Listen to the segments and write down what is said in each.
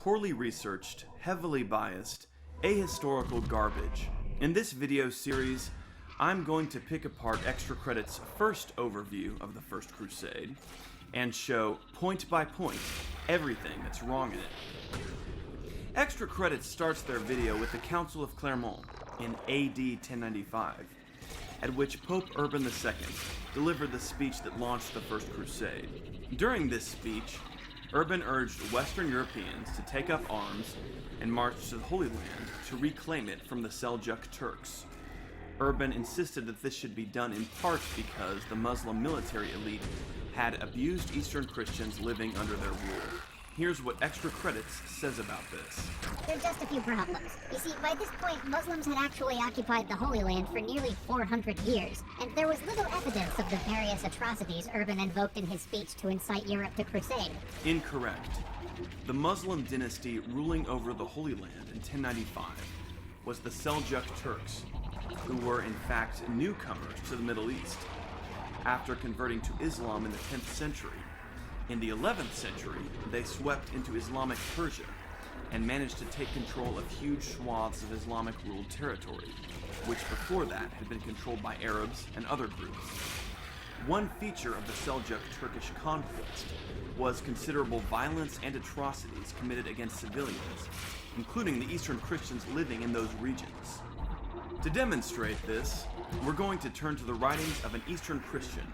poorly researched, heavily biased, ahistorical garbage. In this video series, I'm going to pick apart Extra Credit's first overview of the First Crusade and show, point by point, everything that's wrong in it. Extra Credit starts their video with the Council of Clermont in AD 1095, at which Pope Urban II delivered the speech that launched the First Crusade. During this speech, Urban urged Western Europeans to take up arms and march to the Holy Land to reclaim it from the Seljuk Turks. Urban insisted that this should be done in part because the Muslim military elite had abused Eastern Christians living under their rule. Here's what Extra Credits says about this. There are just a few problems. You see, by this point, Muslims had actually occupied the Holy Land for nearly 400 years, and there was little evidence of the various atrocities Urban invoked in his speech to incite Europe to crusade. Incorrect. The Muslim dynasty ruling over the Holy Land in 1095 was the Seljuk Turks, who were in fact newcomers to the Middle East. After converting to Islam in the 10th century, in the 11th century, they swept into Islamic Persia and managed to take control of huge swaths of Islamic-ruled territory, which before that had been controlled by Arabs and other groups. One feature of the Seljuk Turkish conquest was considerable violence and atrocities committed against civilians, including the Eastern Christians living in those regions. To demonstrate this, we're going to turn to the writings of an Eastern Christian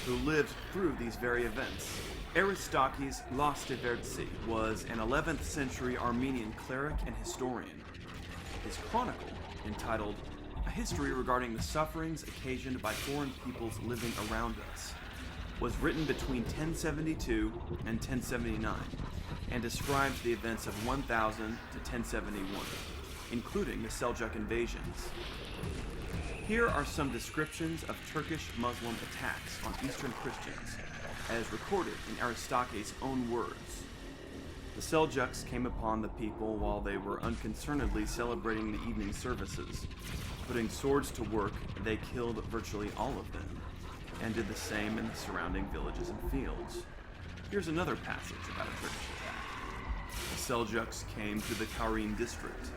who lived through these very events. Aristakes Lastevertsi was an 11th century Armenian cleric and historian. His chronicle, entitled A History Regarding the Sufferings Occasioned by Foreign Peoples Living Around Us, was written between 1072 and 1079 and describes the events of 1000 to 1071, including the Seljuk invasions. Here are some descriptions of Turkish Muslim attacks on Eastern Christians, as recorded in Aristakes' own words. The Seljuks came upon the people while they were unconcernedly celebrating the evening services. Putting swords to work, they killed virtually all of them, and did the same in the surrounding villages and fields. Here's another passage about a Turkish attack. The Seljuks came to the Karin district,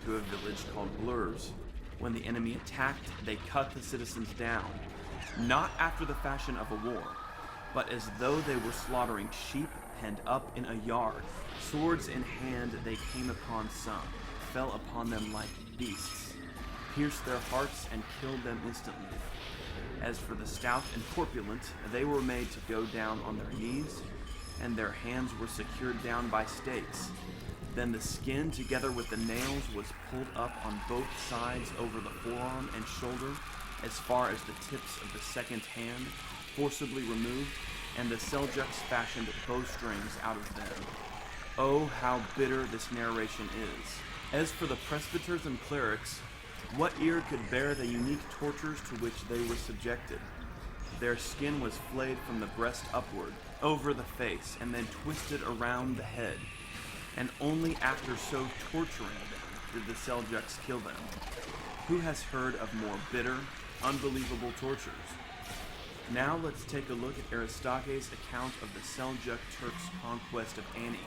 to a village called Blurs. When the enemy attacked, they cut the citizens down, not after the fashion of a war, but as though they were slaughtering sheep penned up in a yard. Swords in hand they came upon some, fell upon them like beasts, pierced their hearts and killed them instantly. As for the stout and corpulent, they were made to go down on their knees, and their hands were secured down by stakes. Then the skin together with the nails was pulled up on both sides over the forearm and shoulder as far as the tips of the second hand, forcibly removed, and the Seljuks fashioned bowstrings out of them. Oh, how bitter this narration is. As for the presbyters and clerics, what ear could bear the unique tortures to which they were subjected? Their skin was flayed from the breast upward, over the face, and then twisted around the head, and only after so torturing them did the Seljuks kill them. Who has heard of more bitter, unbelievable tortures? Now let's take a look at Aristakes' account of the Seljuk Turks' conquest of Ani,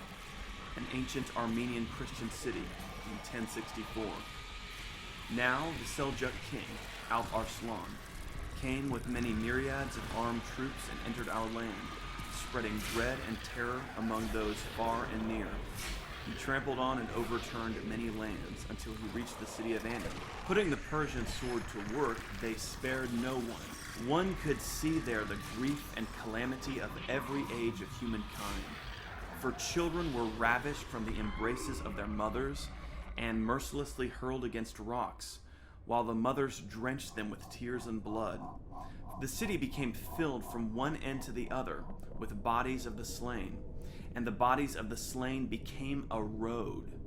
an ancient Armenian Christian city, in 1064. Now the Seljuk king, Alp Arslan, came with many myriads of armed troops and entered our land, spreading dread and terror among those far and near. He trampled on and overturned many lands until he reached the city of Ani. Putting the Persian sword to work, they spared no one. One could see there the grief and calamity of every age of humankind. For children were ravished from the embraces of their mothers and mercilessly hurled against rocks, while the mothers drenched them with tears and blood. The city became filled from one end to the other with bodies of the slain, and the bodies of the slain became a road.